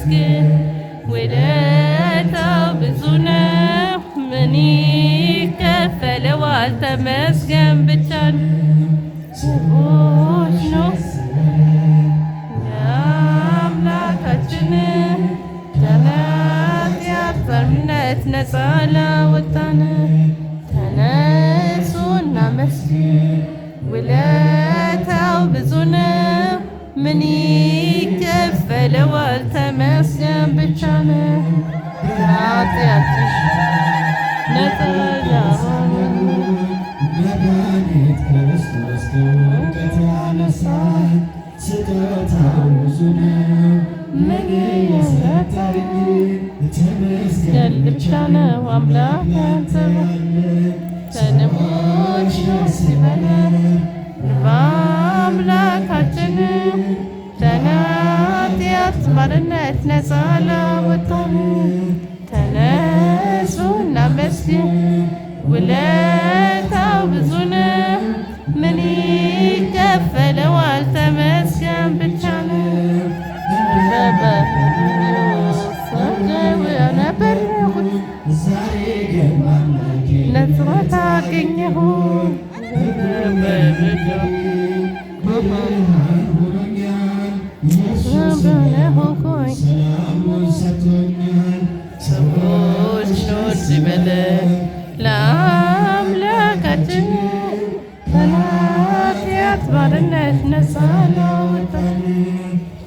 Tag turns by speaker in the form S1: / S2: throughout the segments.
S1: ተመስገን ውለታው ብዙ ነው ምን ይከፈለዋል ተመስገን ብቻ ንጉሥ ነው የአምላካችን ከኃጢአት ባርነት ነፃ ላወጣን ተነሱ እናመስግን ውለታው ብዙ ነው ምን ይከፈለዋል ተመስገን ብቻ ነው ከኃጢአትሽ ነፃ ላወጣን
S2: መድኃኒት ክርስቶስ ከውድቀት ያነሳን ስጦታው ብዙ ነው ምን የሰጠኝ ተመስገን ብቻ ነው አምላክ አንተ ሰለሞን ደስ ይበለን በአምላካችን ከኃጢአት ባርነት ነፃ ላወጣን ተነሱ እናመስግን ውለታው ብዙ ነው ምን ይከፈለዋል ተመስገን ብቻ ነው ነፃ አገኘሁ ሰዎች ኖት ይበለን ለአምላካችን ከኃጢአት ባርነት ነፃ ላወጣን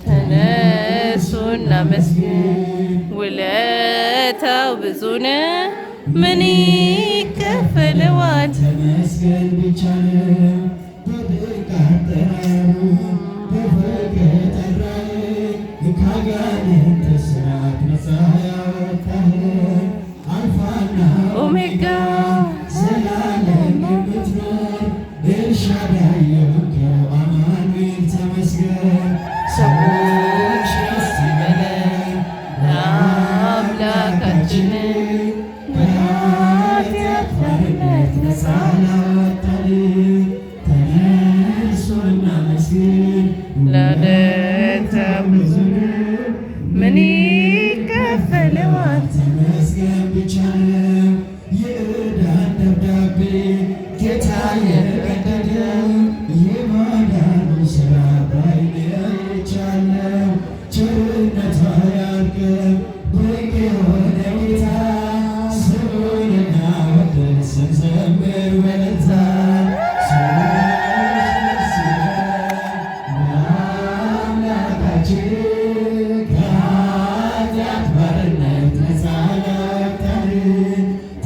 S2: ተነሱ እናመስግን ውለታው ብዙ ነው ምን ይከፈለዋል ተመስገን ብቻ ነው በድንቅ አጠራሩ በፍቅር ጠራን ከአጋንንት እስራት ነፃ ያወጣን አልፋና
S1: ኦሜጋ
S2: ዘላለም የምትኖር ኤልሻዳይ የሆንከው አማኑኤል ተመስገን
S1: ሰዎች ደስ ይበለን ለአምላካችን
S2: ከኃጢአት ባርነት ነፃ ላወጣን ተነሱ እናመስግን
S1: ለውለታው ብዙ ነው ምን ይከፈለዋል
S2: ተመስገን ብቻ ነው የዕዳን ደብዳቤ ጌታ የቀደደው የማዳኑ ሥራ ባይኔ አይቻለሁ ቸርነቱ አያልቅም ድንቅ የሆነ ጌታ ስሙን እናወድስ እንዘምር በእልልታ ሰዎች ደስ ይበለን በአምላካችን ከኃጢአት ባርነት ነፃ ላወጣን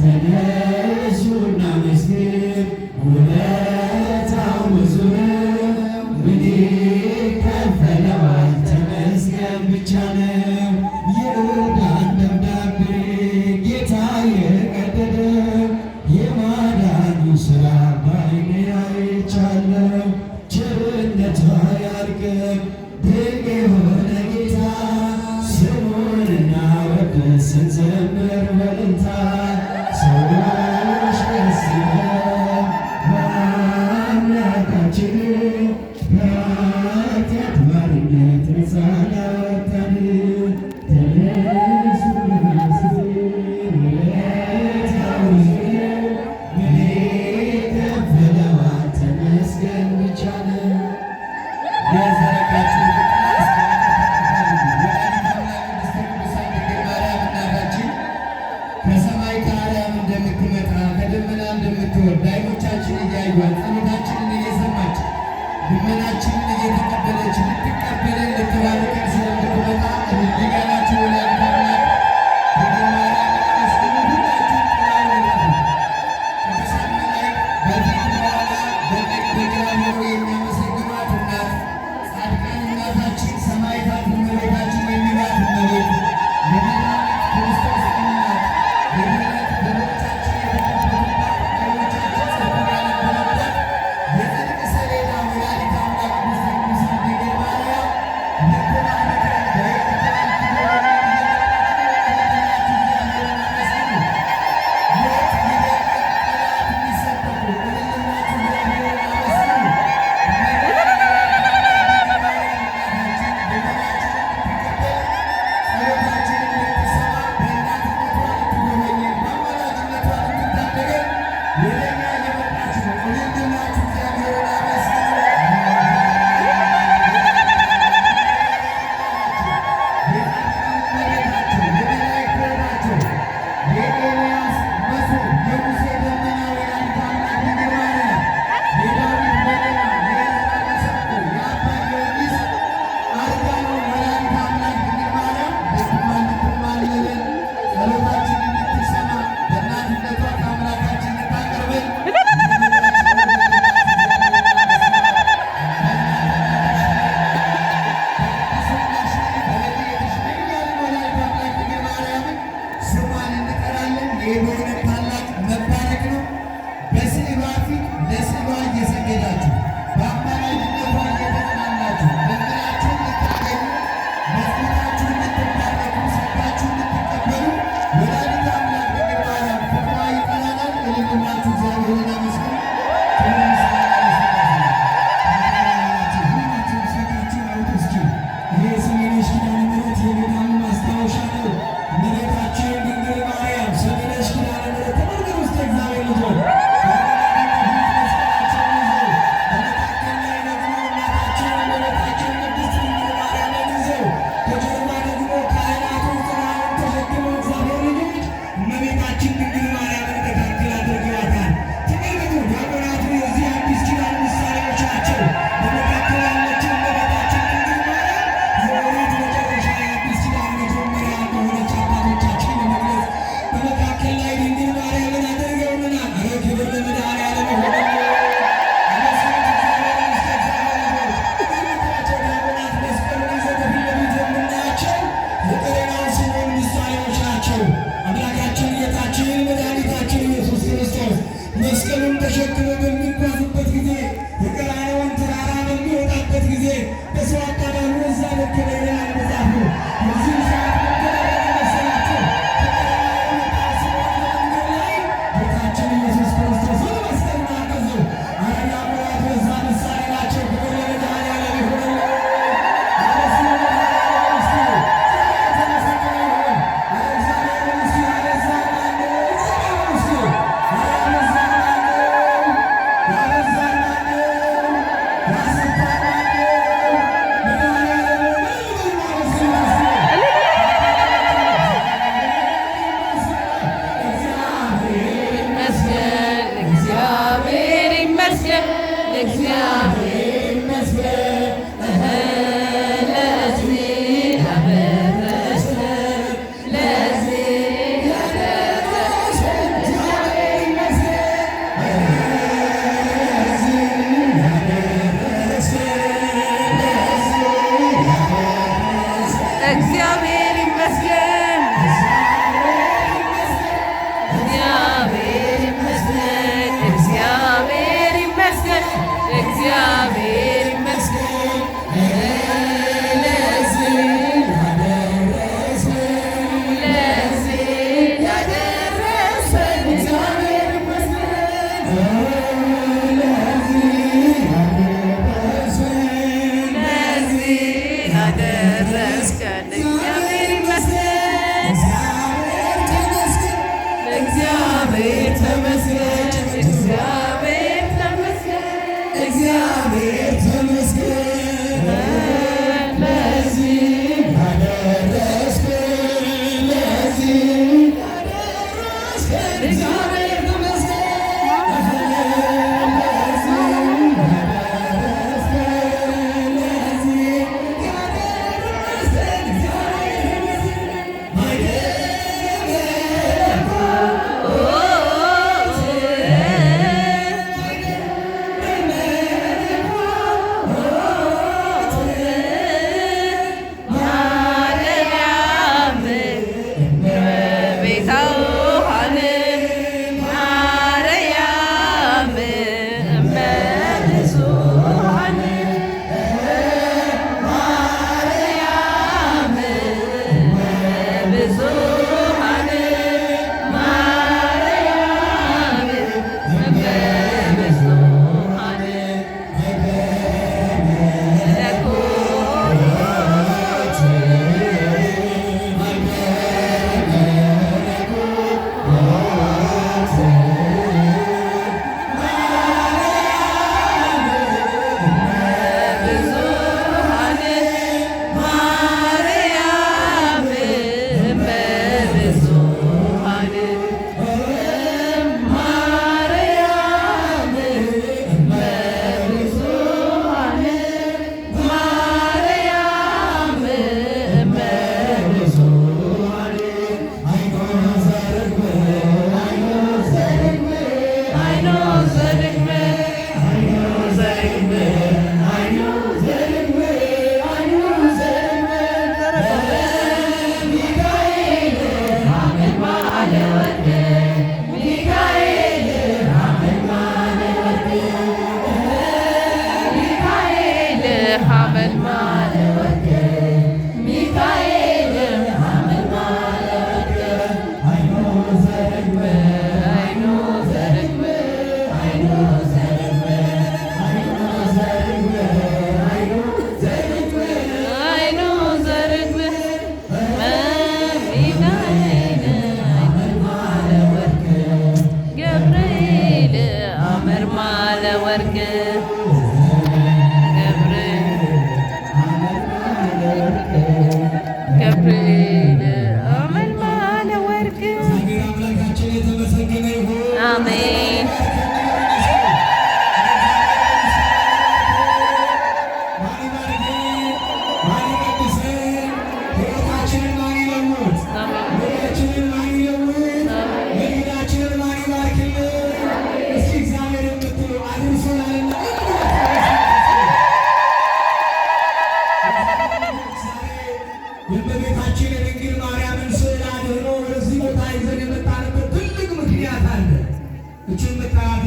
S2: ተነሱ እናመስግን ውለታው ብዙ ነው ምን ይከፈለዋል ተመስገን ብቻ ነው የዕዳን ደብዳቤ ጌታ የቀደደው የማዳኑ ሥራ ባይኔ አይቻለሁ ቸርነቱ አያልቅም ድንቅ የሆነ ጌታ ስሙን እናወድስ እንዘምር በእልልታ ሰዎች ደስ ይበለን በአምላካችን ከኃጢአት ባርነት ነፃ ላወጣን ተነሱ እናመስግን ውለታው ብዙ ነው ምን ይከፈለዋል ተመስገን ብቻ ነው የዘረጋችሁ ከሰማይ በሆነ ታላቅ መባረክ ነው። በስዕሏ ፊት ለስዕሏ እየሰገዳችሁ በአማላጅነቷ እየተጽናናችሁ መንገዳችሁን ልታገኙ መስጊዳችሁን ልትባረኩ ሰጣችሁ ልትቀበሉ ወላዲተ አምላክ ድንግል ማርያም ፍቅሯ ይጠራናል። እልልላችሁ እግዚአብሔርን አመስግኑ። መስቀሉን ተሸክሞ በሚጓዝበት ጊዜ የቀራንዮውን ተራራ በሚወጣበት ጊዜ በሰው አባባሉ እዛ በከለ ይላል መጽሐፉ። የዚህ ሰዓት መገዳደር መሰላቸው ከቀራንዮ ወጣ ሲሆን በመንገድ ላይ ጌታችን ኢየሱስ ክርስቶስ ወደ መስቀሉ አገዘው። አረያ ሙላት በዛ ምሳሌ ናቸው። ክብር ለመድኃኔዓለም ይሁን።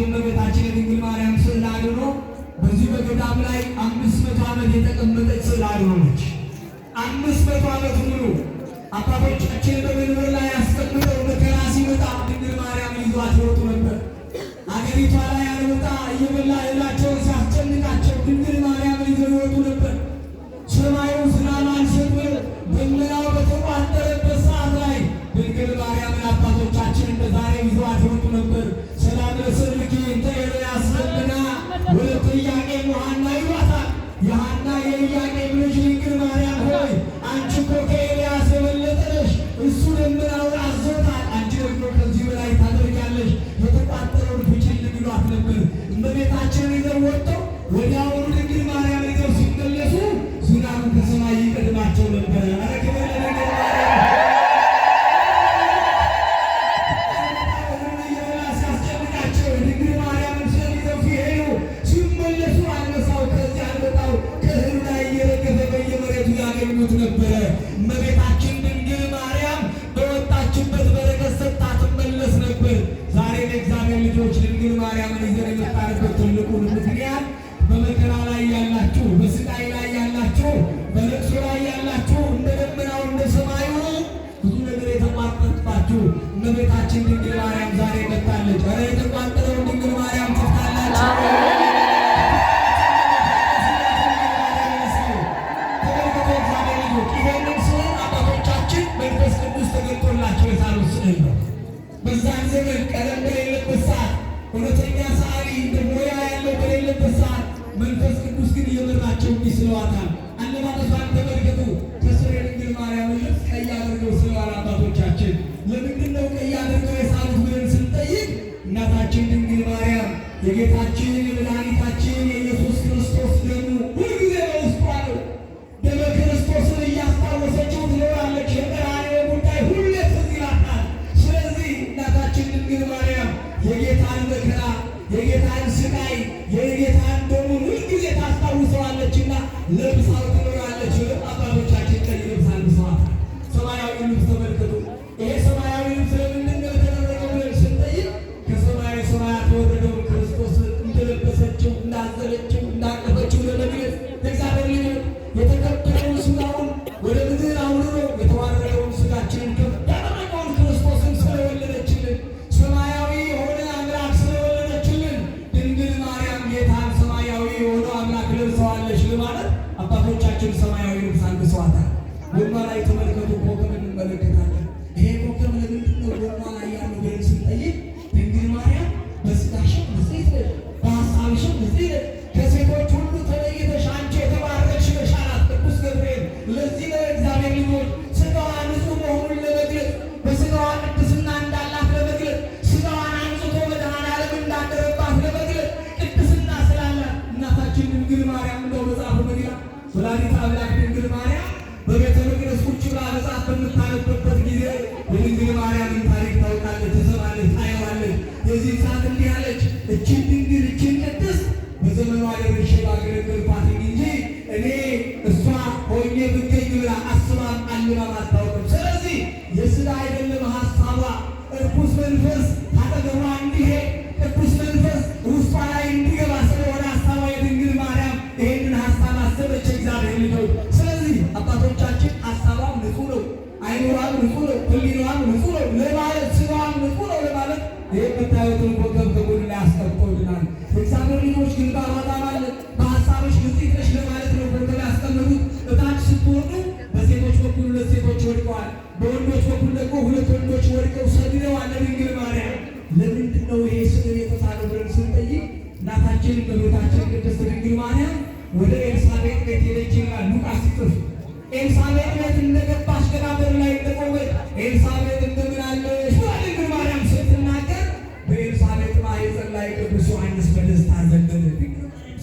S2: እመቤታችን የድንግል ማርያም ስዕል አድኖ በዚህ በገዳም ላይ 500 ዓመት የተቀመጠች ስዕል አድኖ ነች። 500 ዓመት ሙሉ አባቶቻችን በመንበር ላይ ያስቀምጠው መከራ ሲመጣ ድንግል ማርያም ይዟት ይወጡ ነበር። አገሪቷ ላይ ያልመጣ እየበላ እህላቸውን ሲያስጨንቃቸው ድንግል ማርያም ይዘው ይወጡ ነበር። ሰማዩ ዝናብ አልሰጥ ብሎ ደመናው በተቋጠረበት ሰዓት ላይ ድንግል ማርያምን አባቶቻችን እንደ ዛሬ ይዘዋት ይወጡ ነበር። ሰላም ለስርኪ እንተ ኤልያስ ለምና ወለተ ኢያቄም ወሐና ይሏታል። የሐና የኢያቄም ልጅ ድንግል ማርያም ሆይ አንቺ እኮ ከኤልያስ የበለጠ ነሽ፣ እሱ ደመናውን አዞታል፣ አንቺ ደግሞ ከዚህ በላይ ታደርጊያለሽ፣ የተቋጠረውን ፍቺልን ይሏት ነበር። እመቤታችንን ይዘው ወጥተው ወዲያውኑ ድንግል ማርያም ይዘው ሲመለሱ ዝናቡ ከሰማይ ይቀድማቸው ነበር። ኧረ ክብር ለድንግል ማርያም። ሲያስጨንቃቸው የድንግል ማርያምን ስዕል ይዘው ሲሄዱ ሲመለሱ አንበሳው ከዚህ አንበጣው ከእህሉ ላይ እየረገፈ በየመሬቱ ያገኙት ነበረ። እመቤታችን ድንግል ማርያም በወጣችበት በረከት ሰጥታ ትመለስ ነበር። ዛሬ ለእግዚአብሔር ልጆች ድንግል ማርያምን ይዘን የመጣንበት ትልቁ ምክንያት በመከራ ላይ ያላችሁ፣ በስቃይ ላይ ያላችሁ፣ በለቅሶ ላይ ያላችሁ እንደ ደመናው እንደ ሰማዩ ብዙ ነገር የተቋጠረባችሁ እመቤታችን ድንግል ማርያም ዛሬ መጥታለች። ኧረ የተቋጠረውን ድንግል ማርያም ትፍታላችሁ። ተመልከቶ እግዚአብሔር ልጆች ይሄንን ስዕል አባቶቻችን መንፈስ ቅዱስ ተገልጦላቸው የሳሉት ስዕል ነው። በዛን ዘመን ቀለም በሌለበት ሰዓት እውነተኛ ሰዓሊ እንደ ሞያ ያለው በሌለበት ሰዓት መንፈስ ቅዱስ ግን እየመራቸው ይስለዋታል። አለባበሷን ተመልከቱ። ከስር የድንግል ማርያም ልብስ ቀይ አድርገው ስለዋል አባቶቻችን። ለምንድን ነው ቀይ አድርገው የሳሉት ብለን ስንጠይቅ እናታችን ድንግል ማርያም የጌታችን የመድኃኒታችን የኢየሱስ ክርስቶስ ደሙ ሁልጊዜ በውስጧ ነው። ደመ ክርስቶስን እያስታወሰችው ትኖራለች። የቀራንዮ ጉዳይ ሁሌ ትዝ ይላታል። ስለዚህ እናታችን ድንግል ማርያም የጌታን መከራ፣ የጌታን ስቃይ፣ የጌታን ደሙን ሁልጊዜ ታስታውሰዋለችና ለብሳው ትኖራለች። አባቶቻችን ቀይ ልብስ አልብሰዋታል። ሰማያዊ ልብስ ተመልከቱ። ይሄ ሰማያዊ ልብስ ለምንድን ነው የተደረገው ብለን ስንጠይቅ ከሰማያዊ ሰማያት የወረደውን ክርስቶስ እንደለበሰችው፣ እንዳዘለችው፣ እንዳቀፈችው ለመግለጽ ለእግዚአብሔር ልጆች የተከበረውን ስጋውን ወደ ምድር አውርዶ የተዋረደውን ስጋችንን ከፍ ያደረገውን ክርስቶስን ስለወለደችልን ሰማያዊ የሆነ አምላክ ስለወለደችልን ድንግል ማርያም ጌታን ሰማያዊ የሆነው አምላክ ለብሰዋለች ለማለት አባቶቻችን ሰማያዊ ልብስ አልብሰዋታል። ጎኗ ላይ ተመልከቱ፣ ኮከብ እንመለከታለን። ይሄ ኮከብ ለምንድን ነው ጎኗ ላይ ያለው ብለን ስንጠይቅ ድንግል ማርያም በስጋሽም ንጽሕት ነሽ፣ በሐሳብሽም ንጽሕት ነሽ፣ ከሴቶች ሁሉ ተለይተሽ አንቺ የተባረክሽ ነሽ አላት ቅዱስ ገብርኤል። ለዚህ ነው እግዚአብሔር ልጆች ስጋዋ ንጹሕ መሆኑን ለመግለጽ በስጋዋ ቅድስና እንዳላት ለመግለጽ ስጋዋን አንጽቶ መድኃኔዓለም እንዳደረባት ለመግለጽ ቅድስና ስላላት እናታችን ድንግል ማርያም እንደው መጽሐፉ መዲና ወላዲተ አምላክ ድንግል ማርያም በቤተ መቅደስ ቁጭ ብላ መጽሐፍ በምታነብበት ጊዜ የድንግል ማርያምን ታሪክ ታውቃለች፣ ትሰማለች፣ ታየዋለች። የዚህ ሰዓት እንዲህ አለች፣ እችን ድንግል እችን ቅድስት በዘመኗ ደርሼ ባገለገልኳት እንጂ እኔ እሷ ሆኜ ብገኝ ብላ አስባም አልማም አታውቅም። ስለዚህ የሥጋ አይደለም ሀሳቧ እርኩስ መንፈስ ታጠገቧ እንዲሄድ ቅዱስ መንፈስ ውስጧ ላይ እንዲገባ ስለሆነ ሀሳቧ የድንግል ማርያም ይሄንን ሀሳብ አሰበች እግዚአብሔር ልጆች። ስለዚህ አባቶቻችን ሀሳቧም ንጹሕ ነው፣ አይኖሯም ንጹሕ ነው፣ ሕሊናዋም ንጹሕ ነው ለማለት ስጋዋም ንጹሕ ነው ለማለት ይህ የምታዩትን ኮከብ ከጎን ላይ አስቀምጦልናል። እግዚአብሔር ልጆች ግን በአማጣም አለ በሀሳቦች ንጽሕት ነሽ ለማለት ነው ኮከብ ያስቀምጡት። እታች ስትወጡ በሴቶች በኩል 2 ሴቶች ወድቀዋል፣ በወንዶች በኩል ደግሞ 2 ወንዶች ወድቀው ሰግደዋል ለድንግል ማርያም። ለምንድን ነው ይሄ ስዕል የተሳለው ብለን ስንጠይቅ እናታችን በቤታችን ቅድስት ድንግል ማርያም ወደ ኤልሳቤጥ ቤት ሄደች ይላል ሉቃስ ሲጽፍ። ኤልሳቤጥ ቤት እንደገባች ገና በር ላይ እንደቆመች ኤልሳቤጥ እንደምን አለሽ ብላ ድንግል ማርያም ስትናገር በኤልሳቤጥ ማኅፀን ላይ ቅዱስ ዮሐንስ በደስታ ዘለለ።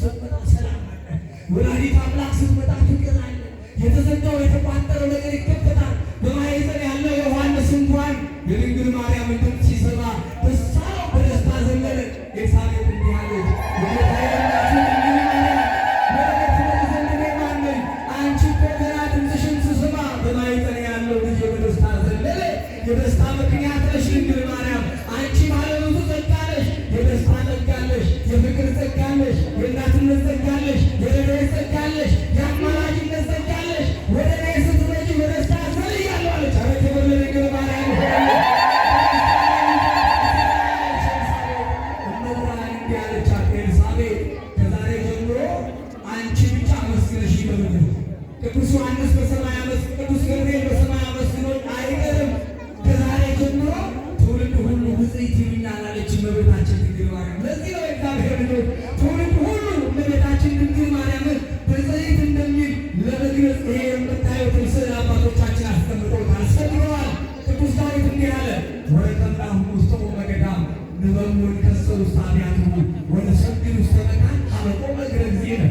S2: ስትመጣ ሰላም አለ። ወላዲተ አምላክ ስትመጣ ፍቅር አለ። የተዘጋው የተቋጠረው ነገር ይከፈታል። በማኅፀን ያለው ዮሐንስ እንኳን የድንግል ማርያም ድምፅ ሲሰማ ደስታው በደስታ ዘለለ። ኤልሳቤጥ እንዲህ አለች፣ የጌታዬ እናት ድንግል ማርያም ወዴት ትመጪ ዘንድ ማን ነኝ? አንቺ እኮ ገና ድምፅሽን ስሰማ በማኅፀን ያለው ልጅ በደስታ ዘለለ። የደስታ ምክንያት ነሽ ድንግል ማርያም። አንቺ ባለብዙ ጸጋ ነሽ፣ የደስታ ጸጋ ንበሙን ከሰው ሳቢያቱ ወደ ሰግድ ውስጥ መካን አመቆመ እግረ ጊዜነ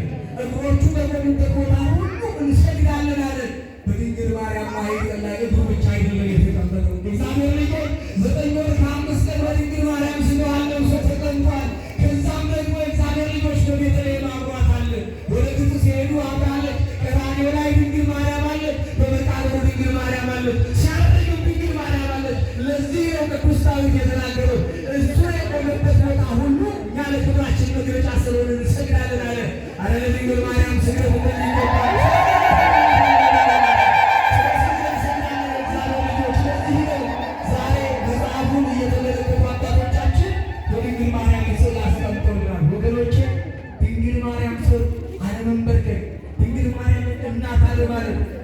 S2: እግሮቹ በቆሙበት ቦታ ሁሉ እንሰግዳለን አለን። በድንግል ማርያም ማኅፀን ላይ እግሩ ብቻ አይደለም የተቀመጠው። እግዚአብሔር ልጆች 9 ወር ከ5 ቀን በድንግል ማርያም ሥጋዋን ለብሶ ተቀምጧል። ከዛም ደግሞ እግዚአብሔር ልጆች በቤተልሔም አብሯት አለ። ወደ ግብፅ ሲሄዱ አብራለች። ቀራንዮ ላይ ድንግል ማርያም አለች። በመቃብሩ ድንግል ማርያም አለች። ሲያርግም ድንግል ማርያም አለች። ለዚህ ነው ቅዱስ ዳዊት የተናገረው እሱ የቆመበት ቦታ ሁሉ እኛ ለክብራችን መግለጫ ስለሆነ እንሰግዳለን አለ። አረ ለድንግል ማርያም ስግደት እንደሚገባ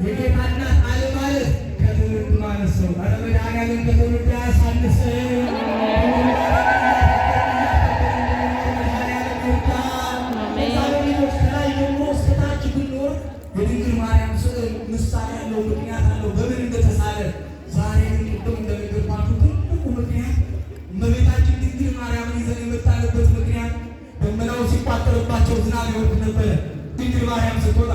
S2: የጌታ እናት አለማለት ከትውልድ ማነስ ነው። ኧረ መድኃኒዓለም ከትውልድ አያሳንስም። ልጆች ከላይ ጀምሮ እስከታች ብንኖር የድንግል ማርያም ስዕል ምሳሌ ያለው ምክንያት አለው በምን እንደተሳለ። ዛሬ ግን ቅድም እንደነገርኳችሁ ትልቁ ምክንያት እመቤታችን ድንግል ማርያምን ይዘን የመጣንበት ምክንያት ደመናው ሲቋጠርባቸው ዝናብ ይወርድ ነበረ። ድንግል ማርያም ስትወጣ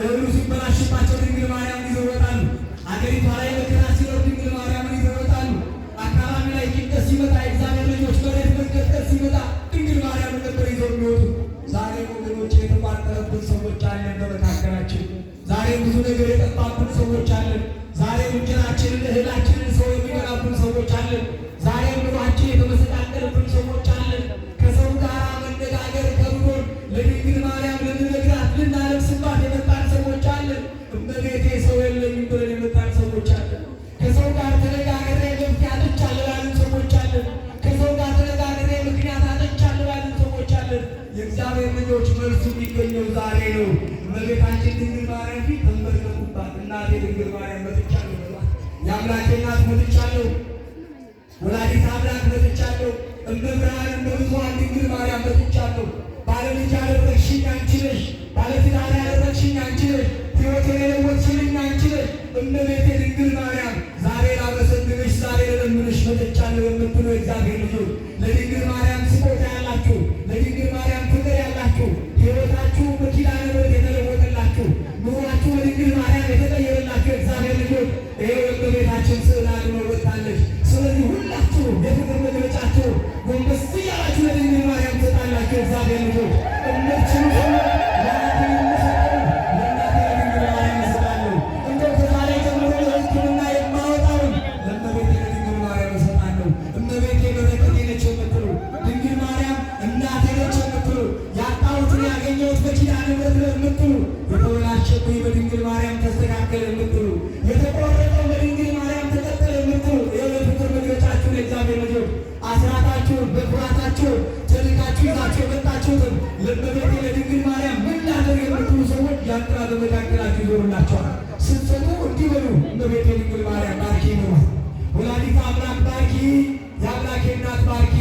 S2: እህሉ ሲበላሽባቸው ድንግል ማርያም ይዘው ይወጣሉ። አገሪቷ ላይ መከራ ሲኖር ድንግል ማርያምን ይዘው ይወጣሉ። አካባቢ ላይ ጭንቀት ሲመጣ የእግዚአብሔር ልጆች መሬት መንቀጥቀጥ ሲመጣ ድንግል ማርያምን ነበር ይዘው የሚወጡ። ዛሬ ወገኖች የተቋጠረብን ሰዎች አለን በመካከላችን። ዛሬ ብዙ ነገር የጠፋብን ሰዎች አለን። ዛሬ እንጀራችንን እህላችንን ሰው የሚበላብን ሰዎች አለን። ዛሬ ኑሯችን የተመሰቃቀለብን ሰዎች አለን። ከሰው ጋር መነጋገር ከብዶን ለድንግል ማርያም ልንነግራት ልናለቅስባት የመጣን ሰዎች አለን። እመቤቴ ሰው የለኝም ብለን የመጣን ሰዎች አለን። ከሰው ጋር ተነጋግሬ መፍትሄ አጥቻለሁ ያሉን ሰዎች አለን። ከሰው ጋር ተነጋግሬ ምክንያት አጥቻለሁ ያሉን ሰዎች አለን። የእግዚአብሔር ልጆች መልሱ የሚገኘው ዛሬ ነው። እመቤታችን ድንግል ማርያም ፊት ተንበርከኩባት። እናቴ ድንግል ማርያም መጥቻለሁ በሏት። የአምላኬ እናት መጥቻለሁ፣ ወላዲተ አምላክ መጥቻለሁ፣ እመብርሃን እመብዙኃን ድንግል ማርያም መጥቻለሁ። ባለልጅ ያደረግሽኝ አንቺ ነሽ፣ ባለትዳር ያደረግሽኝ አንቺ ነሽ፣ ሕይወቴን የለወጥሽልኝ አንቺ ነሽ። እመቤቴ ድንግል ማርያም ዛሬ ላመሰግንሽ፣ ዛሬ ልለምንሽ መጥቻለሁ የምትሉ እግዚአብሔር ልጆች ለድንግል ማርያም ስጦታ ያላችሁ፣ ለድንግል ማርያም ፍቅር ያላችሁ፣ ሕይወታችሁ በኪዳነ ምሕረት የተለወጠላችሁ፣ ኑሯችሁ በድንግል ማርያም የተቀየረላችሁ እግዚአብሔር ልጆች ይኸው የእመቤታችን ስዕል አድኖ ወጣለች። ስለዚህ ሁላችሁ የፍቅር መግለጫችሁ ጎንበስ እያላችሁ ለድንግል ማርያም ትሰጣላችሁ። እግዚአብሔር ልጆች እምትችሉ በድንግል ማርያም ተስተካከለ የምትሉ የተቆረጠው በድንግል ማርያም ተቀጠለ የምትሉ የፍቅር መግለጫችሁን የእግዚአብሔር ልጆች አስራታችሁን በኩራታችሁን ጨርቃችሁ ይዛችሁ የመጣችሁትን ለእመቤቴ ለድንግል ማርያም ምን ላድርግ የምትሉ ሰዎች ጃንጥላ በመካከላችሁ ይዞሩላችኋል። ስትሰጡ እንዲህ በሉ፣ እመቤቴ ድንግል ማርያም ባርኪ ይኖራል። ወላዲተ አምላክ ባርኪ፣ የአምላኬ እናት ባርኪ።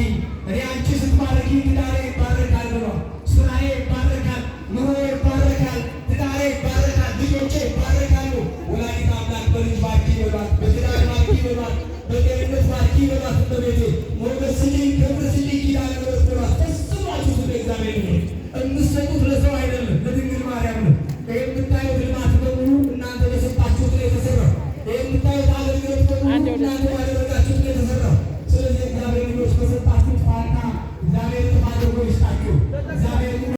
S2: እኔ አንቺ ስትባረኪ ትዳሬ ይባረካል ብሏል። ስራዬ ይባረካል፣ ኑሮዬ ይባረካል፣ ትዳሬ ይባረካል፣ ልጆቼ ይባረካሉ። ወላዲተ አምላክ በልጅ ባርኪ ይበሏት፣ በትዳር ባርኪ ይበሏት፣ በጤንነት ባርኪ ይበሏት። እመቤቴ ሞገስ ስጪኝ፣ ክብር ስጪኝ፣ ኪዳነ ምሕረት ብሏት። ፈጽማችሁ ስለ እግዚአብሔር ነው የምትሰጡት፣ ለሰው አይደለም ለድንግል ማርያም ነው። ይህ የምታዩት ልማት በሙሉ እናንተ በሰጣችሁት ነው የተሰራው። ይህ የምታዩት አገልግሎት በሙሉ እናንተ ባደረጋችሁት ነው የተሰራው። ስለዚህ እግዚአብሔር ልጆች በሰጣችሁት ፋንታ እግዚአብሔር ጥፋት አድርጎ ይስጣችሁ። እግዚአብሔር